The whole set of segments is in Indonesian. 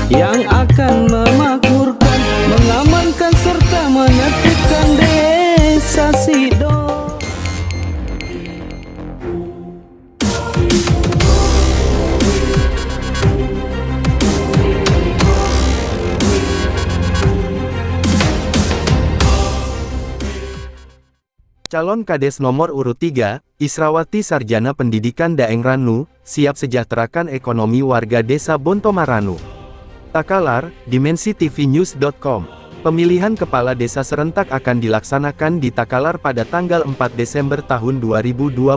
yang akan memakmurkan, mengamankan serta menyatukan desa Sido. Calon Kades nomor urut 3, Israwati Sarjana Pendidikan Daeng Ranu, siap sejahterakan ekonomi warga desa Bontomaranu. Takalar, dimensitv-news.com. Pemilihan kepala desa serentak akan dilaksanakan di Takalar pada tanggal 4 Desember tahun 2022.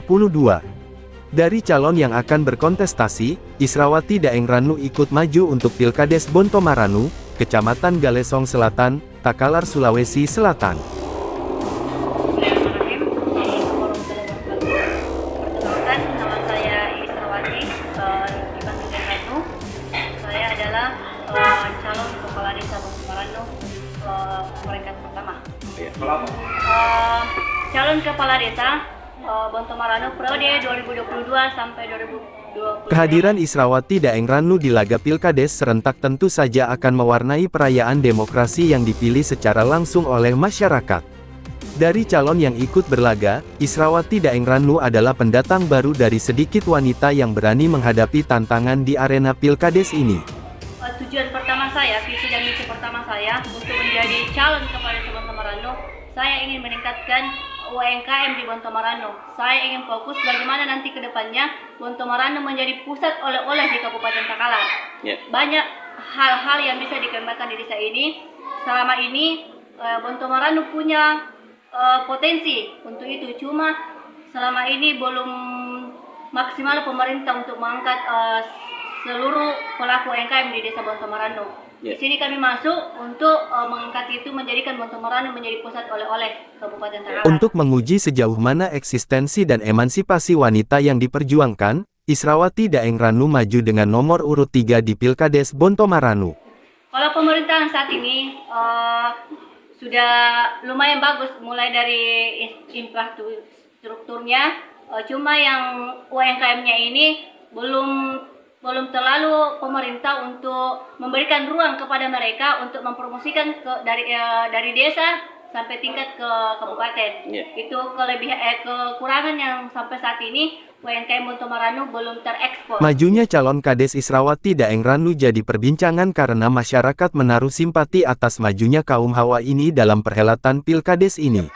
Dari calon yang akan berkontestasi, Israwati Daeng Ranu ikut maju untuk Pilkades Bontomaranu, Kecamatan Galesong Selatan, Takalar, Sulawesi Selatan. Nama saya Israwati, dipanggil Ranu. Saya adalah calon kepala desa Bontomaranu peringkat pertama. Calon kepala desa Bontomaranu periode 2022 sampai 2020. Kehadiran Israwati Daeng Ranu di laga Pilkades serentak tentu saja akan mewarnai perayaan demokrasi yang dipilih secara langsung oleh masyarakat. Dari calon yang ikut berlaga, Israwati Daeng Ranu adalah pendatang baru dari sedikit wanita yang berani menghadapi tantangan di arena Pilkades ini. Tujuan pertama saya, visi dan misi pertama saya untuk menjadi calon kepala desa Bontomaranu, saya ingin meningkatkan UMKM di Bontomaranu. Saya ingin fokus bagaimana nanti ke depannya Bontomaranu menjadi pusat oleh-oleh di Kabupaten Takalar. Banyak hal-hal yang bisa dikembangkan di desa ini. Selama ini Bontomaranu punya potensi untuk itu, cuma selama ini belum maksimal pemerintah untuk mengangkat seluruh pelaku UMKM di desa Bontomaranu. Di sini kami masuk untuk mengangkat itu, menjadikan Bontomaranu menjadi pusat oleh-oleh Kabupaten Takalar. Untuk menguji sejauh mana eksistensi dan emansipasi wanita yang diperjuangkan, Israwati Daeng Ranu maju dengan nomor urut 3 di Pilkades Bontomaranu. Kalau pemerintahan saat ini sudah lumayan bagus, mulai dari infrastrukturnya, cuma yang UMKM-nya ini belum terlalu pemerintah untuk memberikan ruang kepada mereka untuk mempromosikan dari desa sampai tingkat ke kabupaten. Itu kekurangan yang sampai saat ini UMKM Bontomaranu belum terekspor. Majunya calon Kades Israwati Daeng Ranu jadi perbincangan karena masyarakat menaruh simpati atas majunya kaum hawa ini dalam perhelatan Pilkades ini.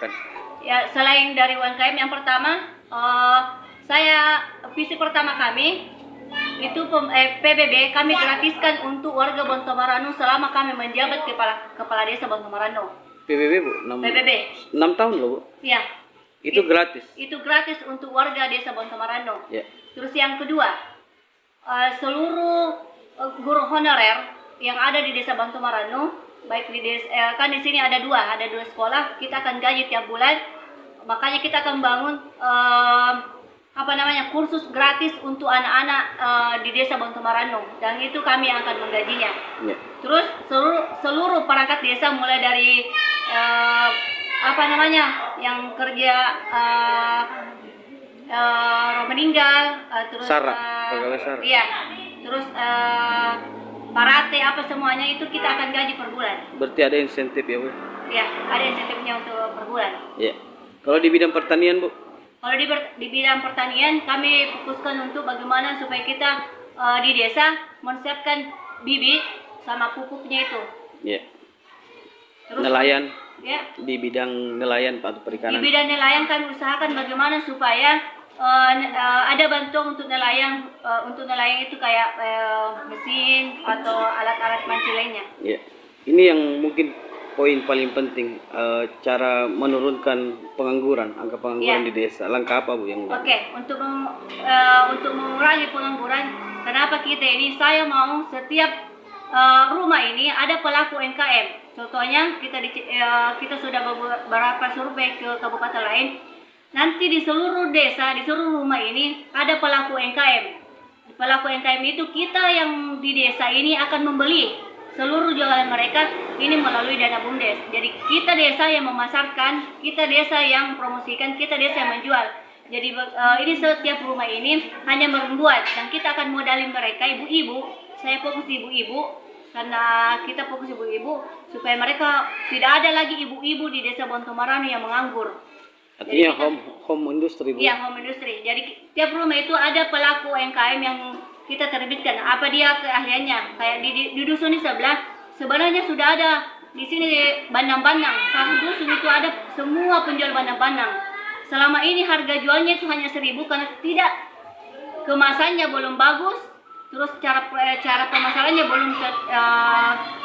Ya, selain dari UMKM, yang pertama, visi pertama kami itu PBB kami gratiskan untuk warga Bontomaranu selama kami menjabat kepala desa Bontomaranu. PBB Bu? PBB 6 tahun loh Bu? Ya. Itu gratis? Itu gratis untuk warga desa Bontomaranu. Ya. Terus yang kedua, seluruh guru honorer yang ada di desa Bontomaranu, baik di desa, kan di sini ada dua sekolah, kita akan gaji tiap bulan. Makanya kita akan bangun kursus gratis untuk anak-anak di desa Bontomaranu, dan itu kami akan menggajinya. Ya. Terus seluruh perangkat desa, mulai dari yang kerja meninggal, terus pegawai Sara. Iya, terus parate semuanya itu kita akan gaji per bulan. Berarti ada insentif ya Bu? Iya, ada insentifnya untuk per bulan. Iya. Kalau di bidang pertanian Bu? Kalau di bidang pertanian, kami fokuskan untuk bagaimana supaya kita di desa menyiapkan bibit sama pupuknya itu. Iya. Terus, nelayan? Ya. Di bidang nelayan atau perikanan? Di bidang nelayan kami usahakan bagaimana supaya ada bantuan untuk nelayan. Untuk nelayan itu kayak mesin atau alat-alat mancing lainnya. Iya. Ini yang mungkin poin paling penting, cara menurunkan pengangguran, angka pengangguran di desa. Langkah apa Bu yang Oke, untuk mengurangi pengangguran, kenapa kita ini, saya mau setiap rumah ini ada pelaku UMKM. Contohnya kita sudah beberapa survei ke kabupaten lain. Nanti di seluruh desa, di seluruh rumah ini ada pelaku UMKM. Pelaku UMKM itu kita yang di desa ini akan membeli seluruh jualan mereka ini melalui dana BUMDes. Jadi kita desa yang memasarkan, kita desa yang promosikan, kita desa yang menjual. Jadi ini setiap rumah ini hanya membuat, dan kita akan modalin mereka, ibu-ibu. Saya fokus ibu-ibu karena kita fokus ibu-ibu supaya mereka tidak ada lagi ibu-ibu di desa Bontomaranu yang menganggur. Artinya home industry, Bu. Iya, home industry. Jadi tiap rumah itu ada pelaku UMKM yang kita terbitkan. Apa dia keahliannya? Kayak di dusun di sebelah, sebenarnya sudah ada di sini bandang-bandang. Satu dusun itu ada semua penjual bandang-bandang. Selama ini harga jualnya itu hanya 1.000 karena tidak kemasannya belum bagus, terus cara pemasarannya belum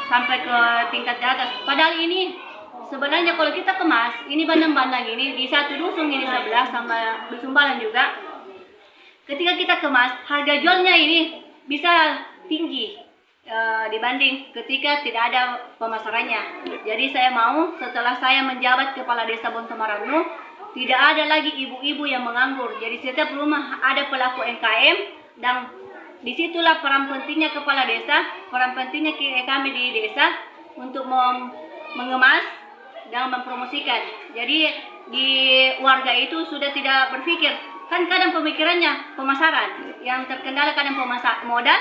sampai ke tingkat di atas. Padahal ini sebenarnya kalau kita kemas, ini bandang-bandang ini di satu dusun ini sebelah sama dusun Balan juga. Ketika kita kemas, harga jualnya ini bisa tinggi dibanding ketika tidak ada pemasarannya. Jadi saya mau setelah saya menjabat kepala desa Bontomaranu, tidak ada lagi ibu-ibu yang menganggur. Jadi setiap rumah ada pelaku UMKM dan disitulah peran pentingnya kepala desa, peran pentingnya kami di desa untuk mengemas dan mempromosikan. Jadi di warga itu sudah tidak berpikir, kan kadang pemikirannya pemasaran, yang terkendala kadang modal,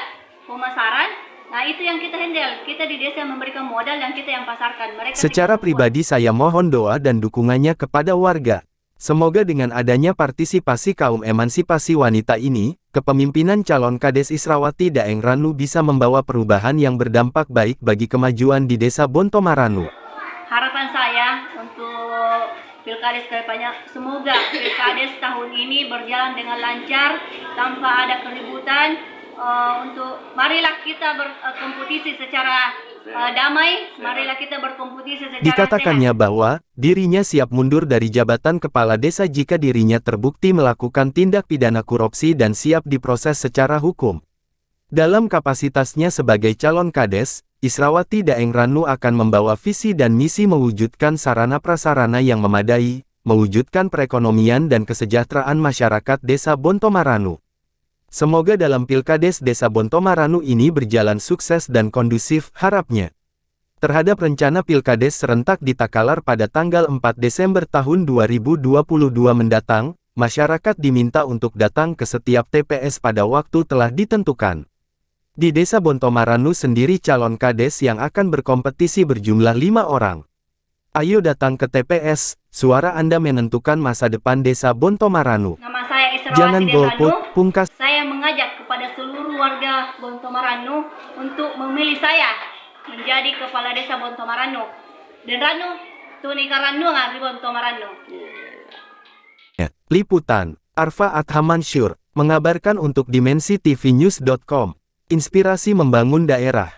pemasaran. Nah itu yang kita handle, kita di desa memberikan modal dan kita yang pasarkan. Mereka Secara pribadi saya mohon doa dan dukungannya kepada warga. Semoga dengan adanya partisipasi kaum emansipasi wanita ini, kepemimpinan calon Kades Israwati Daeng Ranu bisa membawa perubahan yang berdampak baik bagi kemajuan di desa Bontomaranu. Harapan saya untuk Pilkades kedepannya, semoga Pilkades tahun ini berjalan dengan lancar tanpa ada keributan. Marilah kita berkompetisi secara damai, marilah kita berkompetisi secara Dikatakannya sehat. bahwa dirinya siap mundur dari jabatan kepala desa jika dirinya terbukti melakukan tindak pidana korupsi dan siap diproses secara hukum. Dalam kapasitasnya sebagai calon Kades, Israwati Daeng Ranu akan membawa visi dan misi mewujudkan sarana prasarana yang memadai, mewujudkan perekonomian dan kesejahteraan masyarakat desa Bontomaranu. Semoga dalam Pilkades desa Bontomaranu ini berjalan sukses dan kondusif, harapnya. Terhadap rencana Pilkades serentak di Takalar pada tanggal 4 Desember tahun 2022 mendatang, masyarakat diminta untuk datang ke setiap TPS pada waktu telah ditentukan. Di desa Bontomaranu sendiri calon Kades yang akan berkompetisi berjumlah 5 orang. Ayo datang ke TPS, suara Anda menentukan masa depan desa Bontomaranu. Nama saya Israwati Jangan Daeng golput, Ranu. pungkas. Saya mengajak kepada seluruh warga Bontomaranu untuk memilih saya menjadi kepala desa Bontomaranu. Dan Ranu, Tuni Karanu ngari Bontomaranu. Liputan, Arfa Adhamansyur, mengabarkan untuk Dimensi TV News.com. Inspirasi membangun daerah.